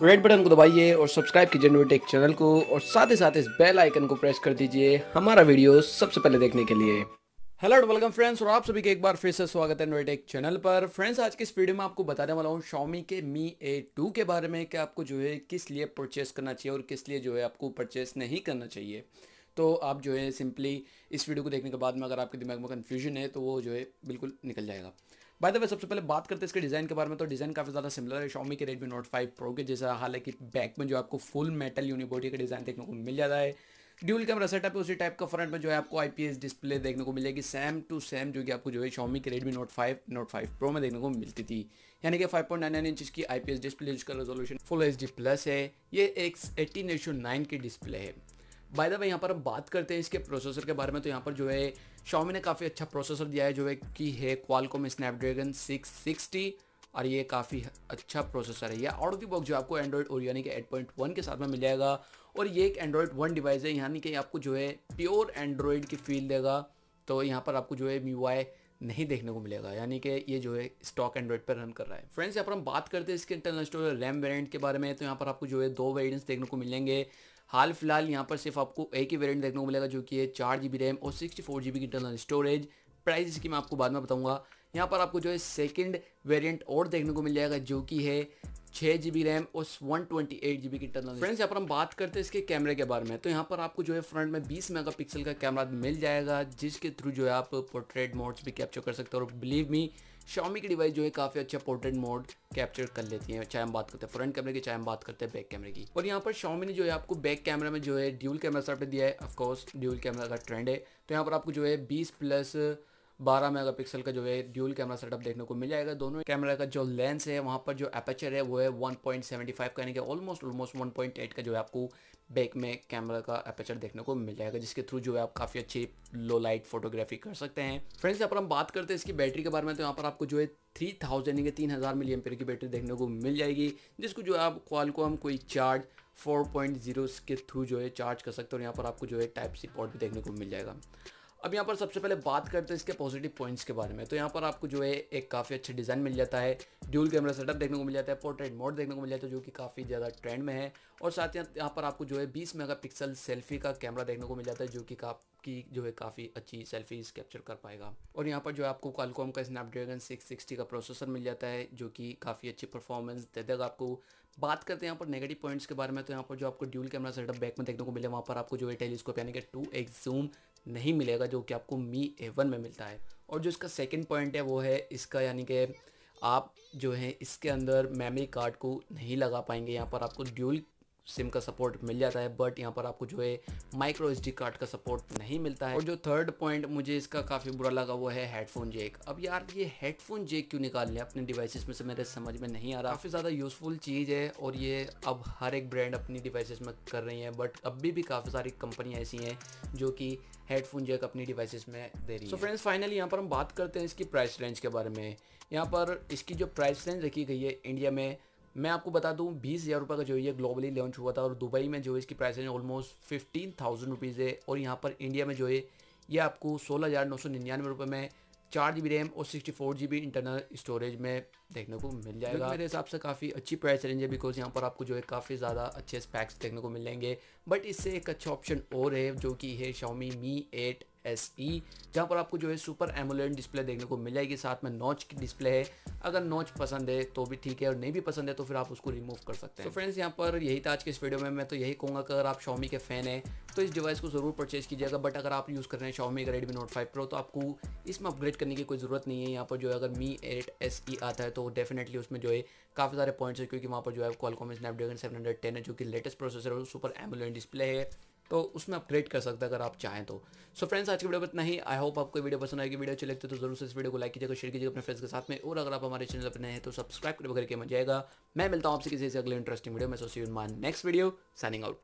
Red button को दबाइए और सब्सक्राइब कीजिए नोटेक चैनल को और साथ ही साथ इस बेल आइकन को प्रेस कर दीजिए हमारा वीडियो सबसे पहले देखने के लिए। हेलो एंड वेलकम फ्रेंड्स, और आप सभी के एक बार फिर से स्वागत है नोटेक चैनल पर। फ्रेंड्स, आज के इस वीडियो में आपको बताने वाला हूँ Xiaomi के Mi A2 के बारे में कि आपको जो है किस लिए परचेस करना चाहिए और किस लिए जो है आपको परचेस नहीं करना चाहिए। तो आप जो है सिंपली इस वीडियो को देखने के बाद में अगर आपके दिमाग में कन्फ्यूजन है तो वो जो है बिल्कुल निकल जाएगा। बाय द वे, सबसे पहले बात करते हैं इसके डिज़ाइन के बारे में। तो डिज़ाइन काफ़ी ज़्यादा सिमिलर है Xiaomi के Redmi Note 5 Pro के जैसा, हालांकि बैक में जो आपको फुल मेटल यूनिबॉडी का डिज़ाइन देखने को मिल जाता है। ड्यूल कैमरा सेटअप है, उसी टाइप का फ्रंट में जो है आपको IPS डिस्प्ले देखने को मिलेगी, सेम टू सेम जो कि आपको जो है Xiaomi के Redmi Note 5 Pro में देखने को मिलती थी। यानी कि 5.99 इंच की IPS डिस्प्ले जिसका रेजोल्यूशन फुल HD प्लस है। ये एक 18:9 की डिस्प्ले है। बाय द वे, यहाँ पर हम बात करते हैं इसके प्रोसेसर के बारे में। तो यहाँ पर जो है Xiaomi ने काफ़ी अच्छा प्रोसेसर दिया है जो है कि है Qualcomm स्नैपड्रैगन 660, और ये काफ़ी अच्छा प्रोसेसर है। ये आउट ऑफ द बॉक्स जो आपको एंड्रॉइड और यानी कि 8.1 के साथ में मिल जाएगा, और ये एक एंड्रॉइड 1 डिवाइस है, यानी कि आपको जो है प्योर एंड्रॉइड की फील देगा। तो यहाँ पर आपको जो है MIUI नहीं देखने को मिलेगा, यानी कि ये जो है स्टॉक एंड्रॉइड पर रन कर रहा है। फ्रेंड्स, यहाँ पर हम बात करते हैं इसके इंटरनल स्टोरेज रैम वेरिएंट के बारे में। तो यहाँ पर आपको जो है 2 वेरिएंट्स देखने को मिलेंगे। हाल फिलहाल यहाँ पर सिर्फ आपको एक ही वेरिएंट देखने को मिलेगा जो कि है 4 GB रैम और 64 GB की इंटरनल स्टोरेज। प्राइस इसकी मैं आपको बाद में बताऊंगा। यहाँ पर आपको जो है सेकंड वेरिएंट और देखने को मिल जाएगा जो कि है 6 GB रैम और 128 GB की इंटरनल। फ्रेंड्स, यहाँ पर हम बात करते हैं इसके कैमरे के बारे में। तो यहाँ पर आपको जो है फ्रंट में 20 मेगापिक्सल का कैमरा मिल जाएगा, जिसके थ्रू जो है आप पोर्ट्रेट मोड्स भी कैप्चर कर सकते हो। और बिलीव मी, Xiaomi की डिवाइस जो है काफ़ी अच्छा पोर्ट्रेट मोड कैप्चर कर लेती है, चाहे हम बात करते हैं फ्रंट कैमरे की, चाहे हम बात करते हैं बैक कैमरे की। और यहाँ पर Xiaomi ने जो है आपको बैक कैमरा में जो है ड्यूल कैमरा सेटअप दिया है। ऑफकोर्स ड्यूल कैमरा का ट्रेंड है, तो यहाँ पर आपको जो है 20+12 मेगापिक्सल का जो है ड्यूल कैमरा सेटअप देखने को मिल जाएगा। दोनों कैमरा का जो लेंस है, वहाँ पर जो अपर्चर है वो है 1.75 का, यानी कि ऑलमोस्ट 1.8 का जो है आपको बैक में कैमरा का अपर्चर देखने को मिल जाएगा, जिसके थ्रू जो है आप काफ़ी अच्छी लो लाइट फोटोग्राफी कर सकते हैं। फ्रेंड्स, यहाँ पर हम बात करते हैं इसकी बैटरी के बारे में। तो यहाँ पर आपको जो है 3000 यानी कि 3000 mAh की बैटरी देखने को मिल जाएगी, जिसको जो है आप Qualcomm कोई चार्ज 4.0 के थ्रू जो है चार्ज कर सकते हो। और यहाँ पर आपको जो है टाइप सी पोर्ट भी देखने को मिल जाएगा। अब यहाँ पर सबसे पहले बात करते हैं इसके पॉजिटिव पॉइंट्स के बारे में। तो यहाँ पर आपको जो है एक काफ़ी अच्छा डिज़ाइन मिल जाता है, ड्यूल कैमरा सेटअप देखने को मिल जाता है, पोर्ट्रेट मोड देखने को मिल जाता है जो कि काफ़ी ज़्यादा ट्रेंड में है। और साथ ही यहाँ पर आपको जो है 20 मेगापिक्सल सेल्फी का कैमरा देखने को मिल जाता है जो कि जो है काफ़ी अच्छी सेल्फीज कैप्चर कर पाएगा। और यहाँ पर जो है आपको Qualcomm का स्नैपड्रैगन 660 का प्रोसेसर मिल जाता है जो कि काफ़ी अच्छी परफॉर्मेंस दे देगा आपको। बात करते हैं यहाँ पर नेगेटिव पॉइंट्स के बारे में। तो यहाँ पर जो आपको ड्यूल कैमरा सेटअप बैक में देखने को मिले, वहाँ पर आपको जो है टेलीस्कोप यानी कि 2x जूम नहीं मिलेगा जो कि आपको Mi A1 में मिलता है। और जो इसका सेकंड पॉइंट है वो है इसका, यानी कि आप जो है इसके अंदर मेमोरी कार्ड को नहीं लगा पाएंगे। यहाँ पर आपको ड्यूल सिम का सपोर्ट मिल जाता है, बट यहाँ पर आपको जो है माइक्रो SD कार्ड का सपोर्ट नहीं मिलता है। और जो थर्ड पॉइंट मुझे इसका काफ़ी बुरा लगा वो है हेडफोन जैक। अब यार ये हेडफोन जैक क्यों निकाल लिया अपने डिवाइसेस में से, मेरे समझ में नहीं आ रहा। काफ़ी ज़्यादा यूज़फुल चीज़ है और ये अब हर एक ब्रांड अपनी डिवाइसेस में कर रही है, बट अभी भी काफ़ी सारी कंपनियाँ ऐसी हैं जो कि हेडफोन जैक अपनी डिवाइसेस में दे रही है। सो फ्रेंड्स, फाइनली यहाँ पर हम बात करते हैं इसकी प्राइस रेंज के बारे में। यहाँ पर इसकी जो प्राइस रेंज रखी गई है इंडिया में, मैं आपको बता दूं 20,000 रुपये का जो ये ग्लोबली लॉन्च हुआ था, और दुबई में जो इसकी प्राइस रेंज ऑलमोस्ट 15,000 रुपीज़ है। और यहाँ पर इंडिया में जो है ये आपको 16,999 रुपये में 4 GB रैम और 64 GB इंटरनल स्टोरेज में देखने को मिल जाएगा। मेरे हिसाब से काफ़ी अच्छी प्राइस रेंज है, बिकॉज यहाँ पर आपको जो है काफ़ी ज़्यादा अच्छे स्पैक्स देखने को मिलेंगे। बट इससे एक अच्छा ऑप्शन और है जो कि है Xiaomi Mi 8 SE, जहाँ पर आपको जो है सुपर एमोलेड डिस्प्ले देखने को मिल जाएगी, साथ में नॉच की डिस्प्ले है। अगर नॉच पसंद है तो भी ठीक है, और नहीं भी पसंद है तो फिर आप उसको रिमूव कर सकते हैं। तो फ्रेंड्स, यहाँ पर यही था आज के इस वीडियो में। मैं तो यही कहूँगा कि अगर आप Xiaomi के फ़ैन हैं तो इस डिवाइस को ज़रूर परचेज कीजिएगा। बट अगर आप यूज़ कर रहे हैं Xiaomi का Redmi Note 5 Pro तो आपको इसमें अपग्रेड करने की कोई ज़रूरत नहीं है। यहाँ पर जो है अगर Mi 8 SE आता है तो डेफिनेटली उसमें जो है काफ़ी सारे पॉइंट्स है, क्योंकि वहाँ पर जो है Qualcomm स्नैपड्रैगन 710 है जो कि लेटेस्ट प्रोसेसर और सुपर एमोलेड डिस्प्ले है, तो उसमें अपग्रेड कर सकते हैं अगर आप चाहें तो। सो फ्रेंड्स, आज की वीडियो में इतना ही। आई होप आपको वीडियो पसंद आएगी। वीडियो अच्छी लगती है तो जरूर से इस वीडियो को लाइक कीजिएगा, शेयर कीजिएगा अपने फ्रेंड्स के साथ में। और अगर आप हमारे चैनल पर नए हैं तो सब्सक्राइब करके मत जाएगा। मैं मिलता हूँ आपसे किसी से अगले इंटरेस्टिंग वीडियो में। So see you in my next video, signing out.